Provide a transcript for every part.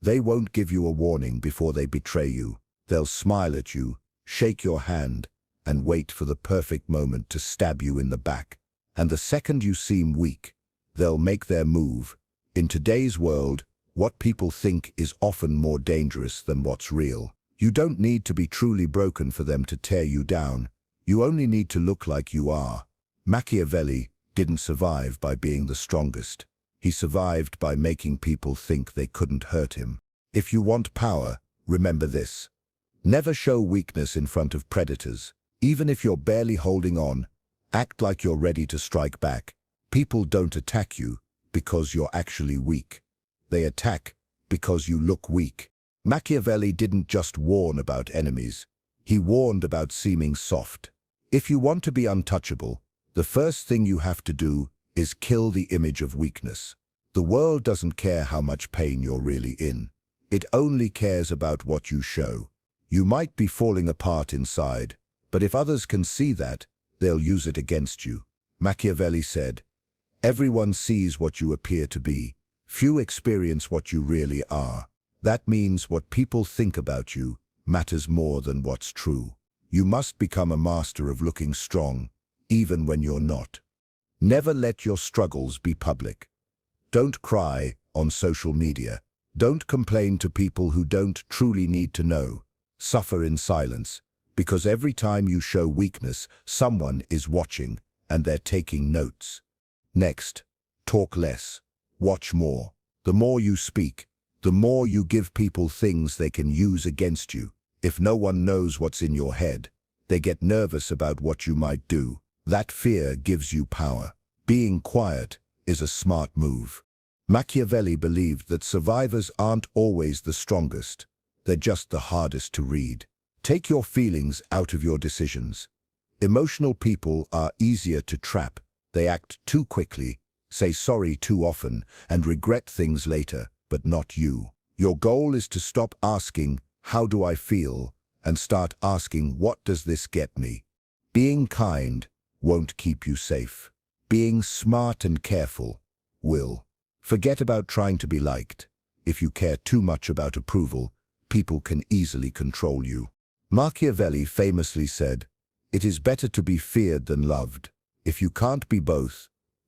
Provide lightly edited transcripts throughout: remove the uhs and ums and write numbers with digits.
They won't give you a warning before they betray you. They'll smile at you, shake your hand, and wait for the perfect moment to stab you in the back. And the second you seem weak, they'll make their move. In today's world, what people think is often more dangerous than what's real. You don't need to be truly broken for them to tear you down. You only need to look like you are. Machiavelli didn't survive by being the strongest. He survived by making people think they couldn't hurt him. If you want power, remember this. Never show weakness in front of predators. Even if you're barely holding on, act like you're ready to strike back. People don't attack you because you're actually weak. They attack because you look weak. Machiavelli didn't just warn about enemies. He warned about seeming soft. If you want to be untouchable, the first thing you have to do is kill the image of weakness. The world doesn't care how much pain you're really in. It only cares about what you show. You might be falling apart inside, but if others can see that, they'll use it against you. Machiavelli said, "Everyone sees what you appear to be. Few experience what you really are." That means what people think about you matters more than what's true. You must become a master of looking strong, even when you're not. Never let your struggles be public. Don't cry on social media. Don't complain to people who don't truly need to know. Suffer in silence, because every time you show weakness, someone is watching and they're taking notes. Next, talk less. Watch more. The more you speak, the more you give people things they can use against you. If no one knows what's in your head, they get nervous about what you might do. That fear gives you power. Being quiet is a smart move. Machiavelli believed that survivors aren't always the strongest. They're just the hardest to read. Take your feelings out of your decisions. Emotional people are easier to trap. They act too quickly, say sorry too often, and regret things later, but not you. Your goal is to stop asking, "How do I feel?" and start asking, "What does this get me?" Being kind won't keep you safe. Being smart and careful will. Forget about trying to be liked. If you care too much about approval, people can easily control you. Machiavelli famously said, "It is better to be feared than loved." If you can't be both,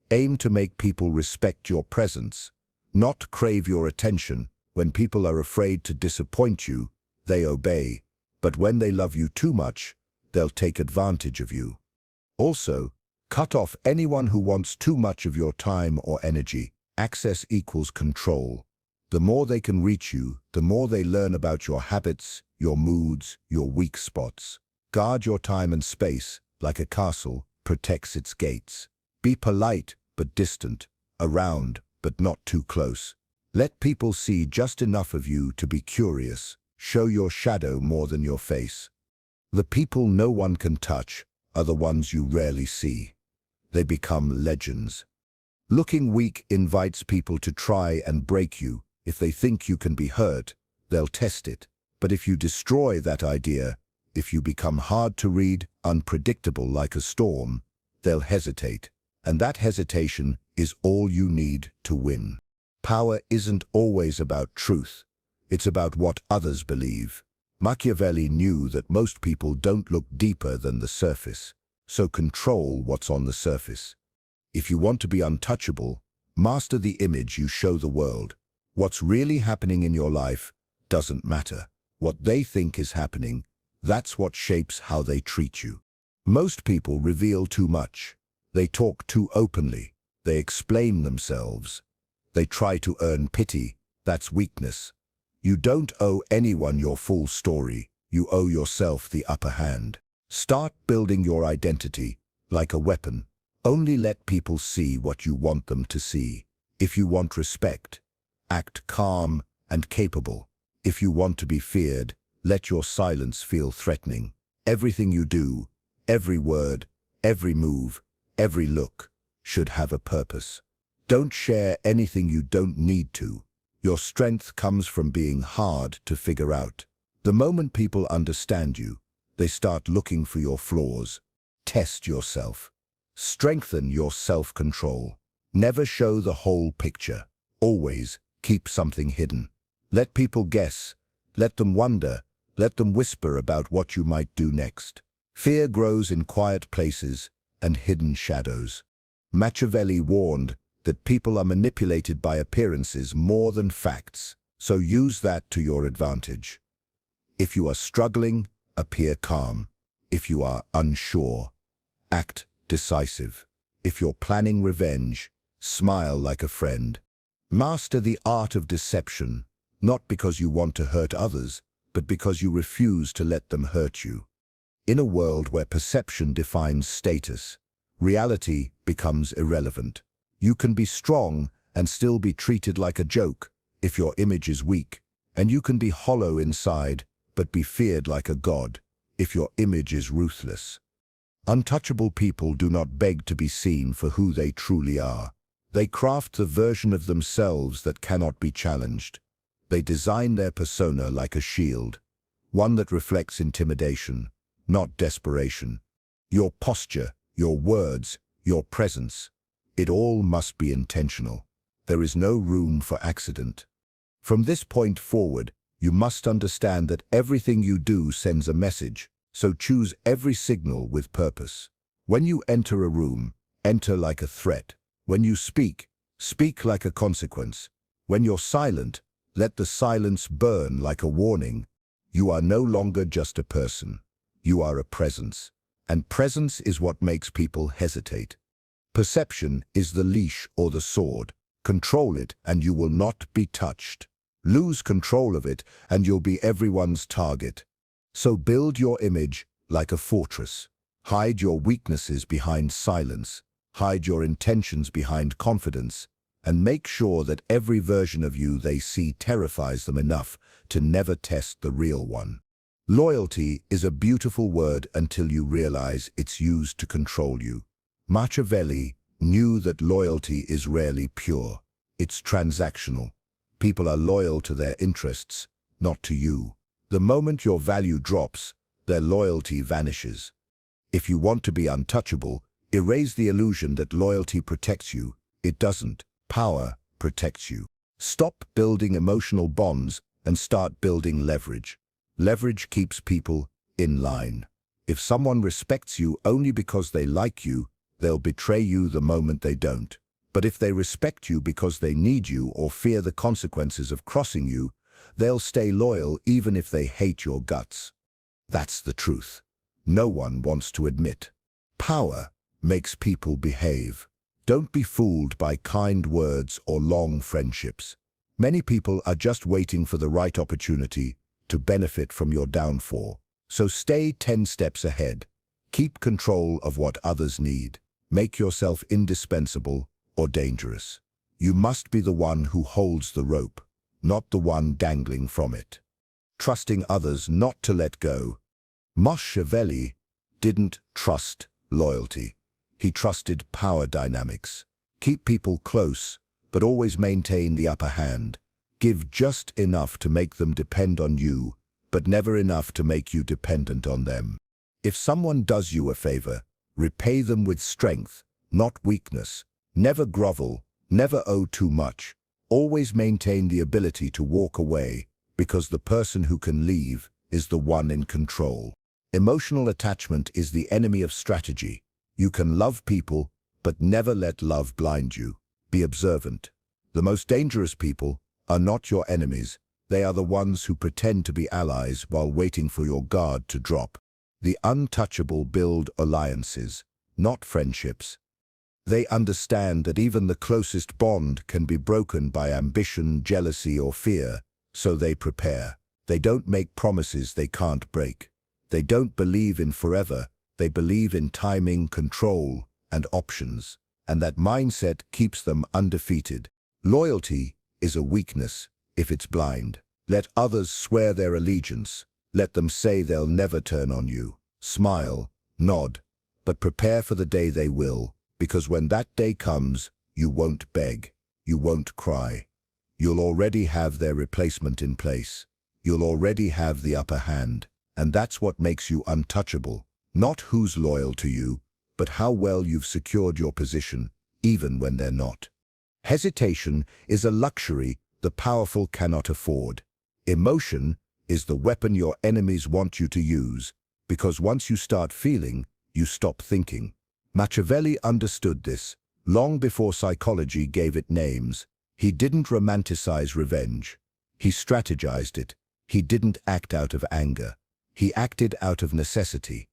aim to make people respect your presence, not crave your attention. When people are afraid to disappoint you, they obey. But when they love you too much, they'll take advantage of you. Also, cut off anyone who wants too much of your time or energy. Access equals control. The more they can reach you, the more they learn about your habits, your moods, your weak spots. Guard your time and space, like a castle protects its gates. Be polite but distant, around but not too close. Let people see just enough of you to be curious. Show your shadow more than your face. The people no one can touch are the ones you rarely see. They become legends. Looking weak invites people to try and break you. If they think you can be hurt, they'll test it. But if you destroy that idea, if you become hard to read, unpredictable like a storm, they'll hesitate. And that hesitation is all you need to win. Power isn't always about truth. It's about what others believe. Machiavelli knew that most people don't look deeper than the surface, so control what's on the surface. If you want to be untouchable, master the image you show the world. What's really happening in your life doesn't matter. What they think is happening, that's what shapes how they treat you. Most people reveal too much. They talk too openly. They explain themselves. They try to earn pity. That's weakness. You don't owe anyone your full story. You owe yourself the upper hand. Start building your identity like a weapon. Only let people see what you want them to see. If you want respect, act calm and capable. If you want to be feared, let your silence feel threatening. Everything you do, every word, every move, every look, should have a purpose. Don't share anything you don't need to. Your strength comes from being hard to figure out. The moment people understand you, they start looking for your flaws. Test yourself. Strengthen your self-control. Never show the whole picture. Always keep something hidden. Let people guess. Let them wonder. Let them whisper about what you might do next. Fear grows in quiet places and hidden shadows. Machiavelli warned that people are manipulated by appearances more than facts, so use that to your advantage. If you are struggling, appear calm. If you are unsure, act decisive. If you're planning revenge, smile like a friend. Master the art of deception, not because you want to hurt others, but because you refuse to let them hurt you. In a world where perception defines status, reality becomes irrelevant. You can be strong and still be treated like a joke if your image is weak, and you can be hollow inside but be feared like a god if your image is ruthless. Untouchable people do not beg to be seen for who they truly are. They craft the version of themselves that cannot be challenged. They design their persona like a shield, one that reflects intimidation, not desperation. Your posture, your words, your presence, it all must be intentional. There is no room for accident. From this point forward, you must understand that everything you do sends a message, so choose every signal with purpose. When you enter a room, enter like a threat. When you speak, speak like a consequence. When you're silent, let the silence burn like a warning. You are no longer just a person. You are a presence. And presence is what makes people hesitate. Perception is the leash or the sword. Control it and you will not be touched. Lose control of it and you'll be everyone's target. So build your image like a fortress. Hide your weaknesses behind silence. Hide your intentions behind confidence. And make sure that every version of you they see terrifies them enough to never test the real one. Loyalty is a beautiful word until you realize it's used to control you. Machiavelli knew that loyalty is rarely pure. It's transactional. People are loyal to their interests, not to you. The moment your value drops, their loyalty vanishes. If you want to be untouchable, erase the illusion that loyalty protects you. It doesn't. Power protects you. Stop building emotional bonds and start building leverage. Leverage keeps people in line. If someone respects you only because they like you, they'll betray you the moment they don't. But if they respect you because they need you or fear the consequences of crossing you, they'll stay loyal even if they hate your guts. That's the truth. No one wants to admit. Power makes people behave. Don't be fooled by kind words or long friendships. Many people are just waiting for the right opportunity to benefit from your downfall. So stay 10 steps ahead. Keep control of what others need. Make yourself indispensable or dangerous. You must be the one who holds the rope, not the one dangling from it. Trusting others not to let go. Machiavelli didn't trust loyalty. He trusted power dynamics. Keep people close, but always maintain the upper hand. Give just enough to make them depend on you, but never enough to make you dependent on them. If someone does you a favor, repay them with strength, not weakness. Never grovel, never owe too much. Always maintain the ability to walk away, because the person who can leave is the one in control. Emotional attachment is the enemy of strategy. You can love people, but never let love blind you. Be observant. The most dangerous people are not your enemies. They are the ones who pretend to be allies while waiting for your guard to drop. The untouchable build alliances, not friendships. They understand that even the closest bond can be broken by ambition, jealousy, or fear, so they prepare. They don't make promises they can't break. They don't believe in forever. They believe in timing, control, and options. And that mindset keeps them undefeated. Loyalty is a weakness if it's blind. Let others swear their allegiance. Let them say they'll never turn on you. Smile, nod, but prepare for the day they will. Because when that day comes, you won't beg, you won't cry. You'll already have their replacement in place. You'll already have the upper hand. And that's what makes you untouchable. Not who's loyal to you, but how well you've secured your position, even when they're not. Hesitation is a luxury the powerful cannot afford. Emotion is the weapon your enemies want you to use, because once you start feeling, you stop thinking. Machiavelli understood this long before psychology gave it names. He didn't romanticize revenge. He strategized it. He didn't act out of anger. He acted out of necessity.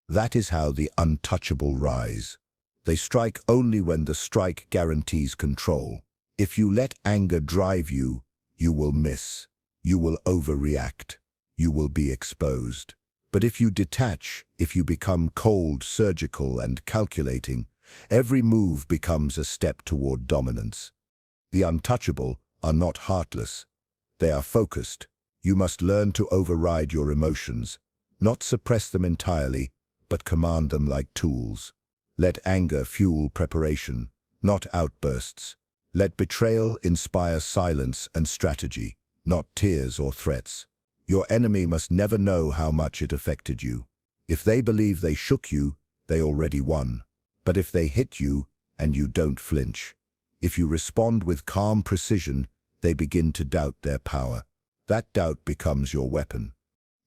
That is how the untouchable rise. They strike only when the strike guarantees control. If you let anger drive you, you will miss. You will overreact. You will be exposed. But if you detach, if you become cold, surgical, and calculating, every move becomes a step toward dominance. The untouchable are not heartless. They are focused. You must learn to override your emotions, not suppress them entirely, but command them like tools. Let anger fuel preparation, not outbursts. Let betrayal inspire silence and strategy, not tears or threats. Your enemy must never know how much it affected you. If they believe they shook you, they already won. But if they hit you and you don't flinch, if you respond with calm precision, they begin to doubt their power. That doubt becomes your weapon.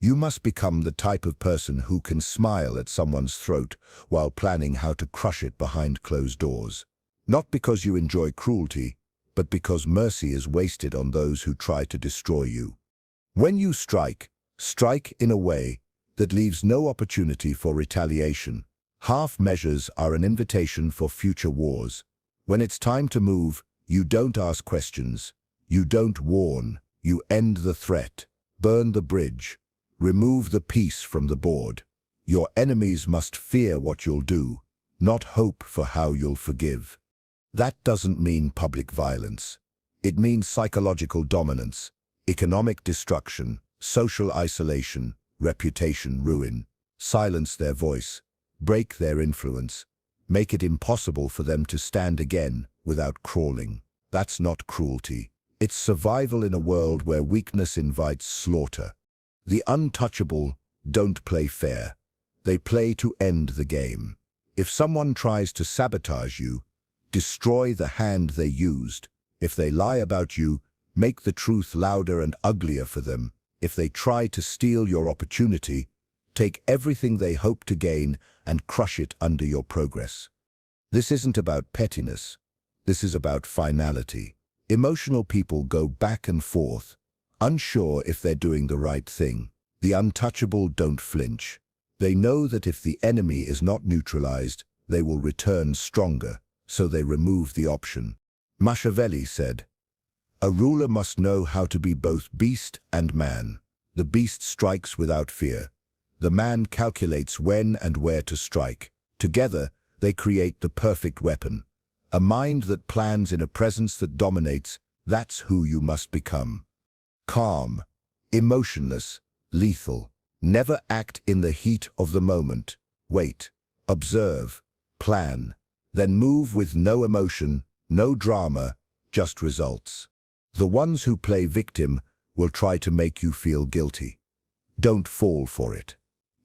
You must become the type of person who can smile at someone's throat while planning how to crush it behind closed doors. Not because you enjoy cruelty, but because mercy is wasted on those who try to destroy you. When you strike, strike in a way that leaves no opportunity for retaliation. Half measures are an invitation for future wars. When it's time to move, you don't ask questions. You don't warn. You end the threat, burn the bridge, remove the piece from the board. Your enemies must fear what you'll do, not hope for how you'll forgive. That doesn't mean public violence. It means psychological dominance, economic destruction, social isolation, reputation ruin. Silence their voice, break their influence, make it impossible for them to stand again without crawling. That's not cruelty. It's survival in a world where weakness invites slaughter. The untouchable don't play fair. They play to end the game. If someone tries to sabotage you, destroy the hand they used. If they lie about you, make the truth louder and uglier for them. If they try to steal your opportunity, take everything they hope to gain and crush it under your progress. This isn't about pettiness. This is about finality. Emotional people go back and forth, unsure if they're doing the right thing. The untouchable don't flinch. They know that if the enemy is not neutralized, they will return stronger, so they remove the option. Machiavelli said, "A ruler must know how to be both beast and man. The beast strikes without fear. The man calculates when and where to strike. Together, they create the perfect weapon. A mind that plans in a presence that dominates, that's who you must become. Calm, emotionless, lethal. Never act in the heat of the moment. Wait, observe, plan, then move with no emotion, no drama, just results. The ones who play victim will try to make you feel guilty. Don't fall for it.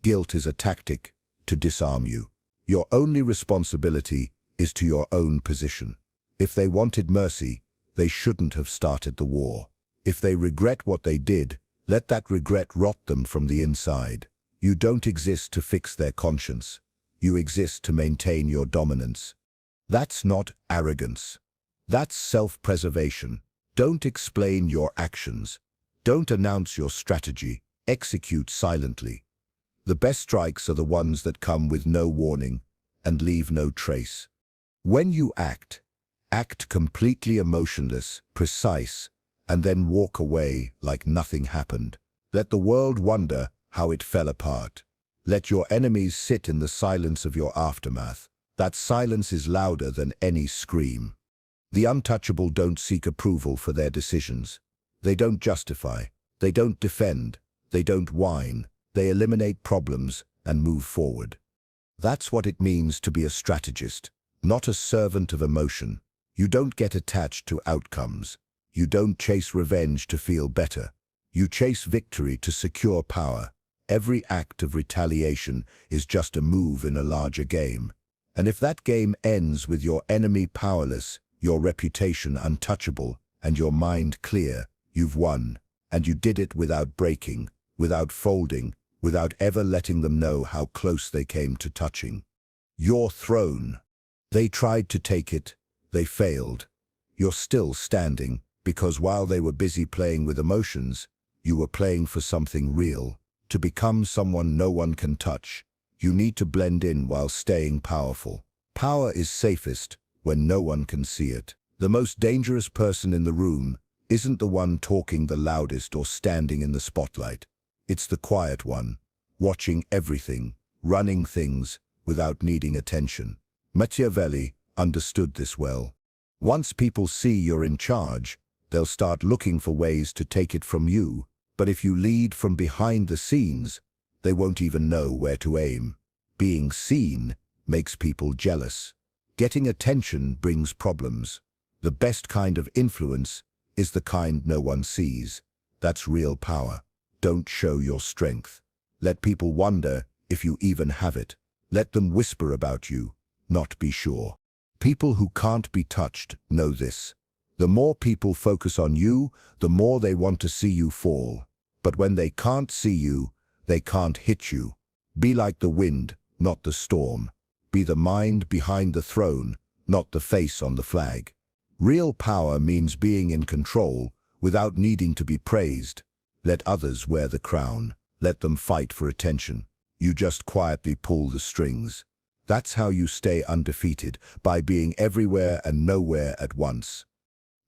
Guilt is a tactic to disarm you. Your only responsibility is to your own position. If they wanted mercy, they shouldn't have started the war. If they regret what they did, let that regret rot them from the inside. You don't exist to fix their conscience. You exist to maintain your dominance. That's not arrogance. That's self-preservation. Don't explain your actions. Don't announce your strategy. Execute silently. The best strikes are the ones that come with no warning and leave no trace. When you act, act completely emotionless, precise, and then walk away like nothing happened. Let the world wonder how it fell apart. Let your enemies sit in the silence of your aftermath. That silence is louder than any scream. The untouchable don't seek approval for their decisions. They don't justify. They don't defend. They don't whine. They eliminate problems and move forward. That's what it means to be a strategist, not a servant of emotion. You don't get attached to outcomes. You don't chase revenge to feel better. You chase victory to secure power. Every act of retaliation is just a move in a larger game. And if that game ends with your enemy powerless, your reputation untouchable, and your mind clear, you've won. And you did it without breaking, without folding, without ever letting them know how close they came to touching your throne. They tried to take it, they failed. You're still standing, because while they were busy playing with emotions, you were playing for something real. To become someone no one can touch, you need to blend in while staying powerful. Power is safest when no one can see it. The most dangerous person in the room isn't the one talking the loudest or standing in the spotlight. It's the quiet one, watching everything, running things without needing attention. Machiavelli understood this well. Once people see you're in charge, they'll start looking for ways to take it from you. But if you lead from behind the scenes, they won't even know where to aim. Being seen makes people jealous. Getting attention brings problems. The best kind of influence is the kind no one sees. That's real power. Don't show your strength. Let people wonder if you even have it. Let them whisper about you, not be sure. People who can't be touched know this. The more people focus on you, the more they want to see you fall. But when they can't see you, they can't hit you. Be like the wind, not the storm. Be the mind behind the throne, not the face on the flag. Real power means being in control without needing to be praised. Let others wear the crown. Let them fight for attention. You just quietly pull the strings. That's how you stay undefeated, by being everywhere and nowhere at once.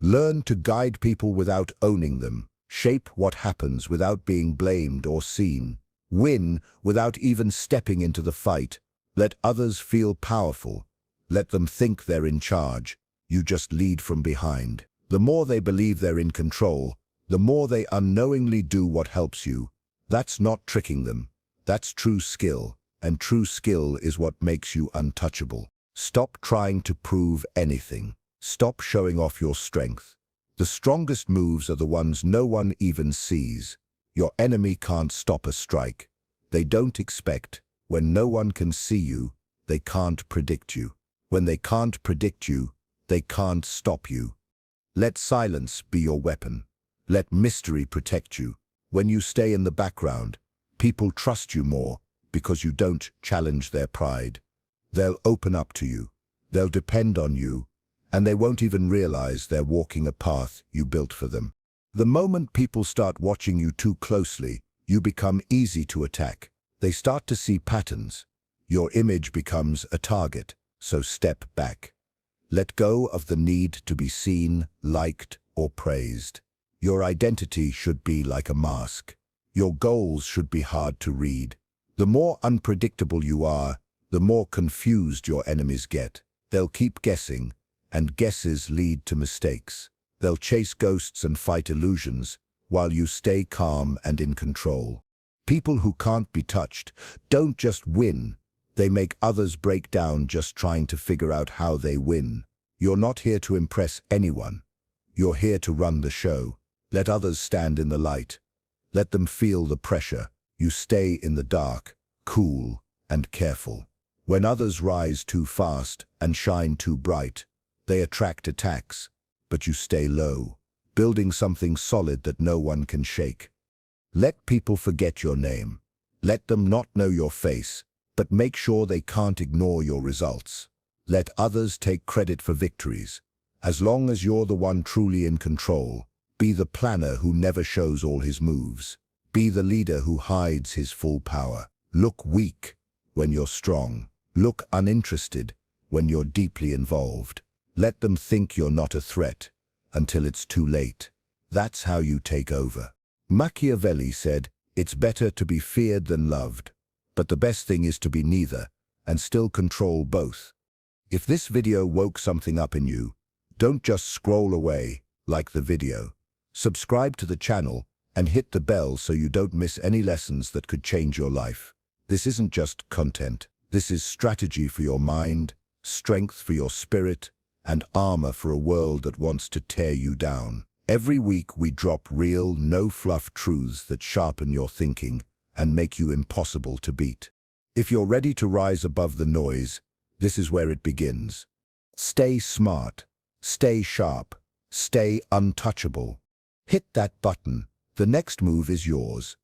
Learn to guide people without owning them. Shape what happens without being blamed or seen. Win without even stepping into the fight. Let others feel powerful. Let them think they're in charge. You just lead from behind. The more they believe they're in control, the more they unknowingly do what helps you. That's not tricking them. That's true skill. And true skill is what makes you untouchable. Stop trying to prove anything. Stop showing off your strength. The strongest moves are the ones no one even sees. Your enemy can't stop a strike. They don't expect. When no one can see you, they can't predict you. When they can't predict you, they can't stop you. Let silence be your weapon. Let mystery protect you. When you stay in the background, people trust you more because you don't challenge their pride. They'll open up to you. They'll depend on you. And they won't even realize they're walking a path you built for them. The moment people start watching you too closely, you become easy to attack. They start to see patterns. Your image becomes a target, so step back. Let go of the need to be seen, liked, or praised. Your identity should be like a mask. Your goals should be hard to read. The more unpredictable you are, the more confused your enemies get. They'll keep guessing, and guesses lead to mistakes. They'll chase ghosts and fight illusions, while you stay calm and in control. People who can't be touched don't just win, they make others break down just trying to figure out how they win. You're not here to impress anyone. You're here to run the show. Let others stand in the light. Let them feel the pressure. You stay in the dark, cool and careful. When others rise too fast and shine too bright, they attract attacks, but you stay low, building something solid that no one can shake. Let people forget your name. Let them not know your face, but make sure they can't ignore your results. Let others take credit for victories. As long as you're the one truly in control, be the planner who never shows all his moves. Be the leader who hides his full power. Look weak when you're strong. Look uninterested when you're deeply involved. Let them think you're not a threat until it's too late. That's how you take over. Machiavelli said, "It's better to be feared than loved, but the best thing is to be neither and still control both." If this video woke something up in you, don't just scroll away, like the video. Subscribe to the channel and hit the bell so you don't miss any lessons that could change your life. This isn't just content. This is strategy for your mind, strength for your spirit, and armor for a world that wants to tear you down. Every week we drop real, no-fluff truths that sharpen your thinking and make you impossible to beat. If you're ready to rise above the noise, this is where it begins. Stay smart, stay sharp, stay untouchable. Hit that button, The next move is yours.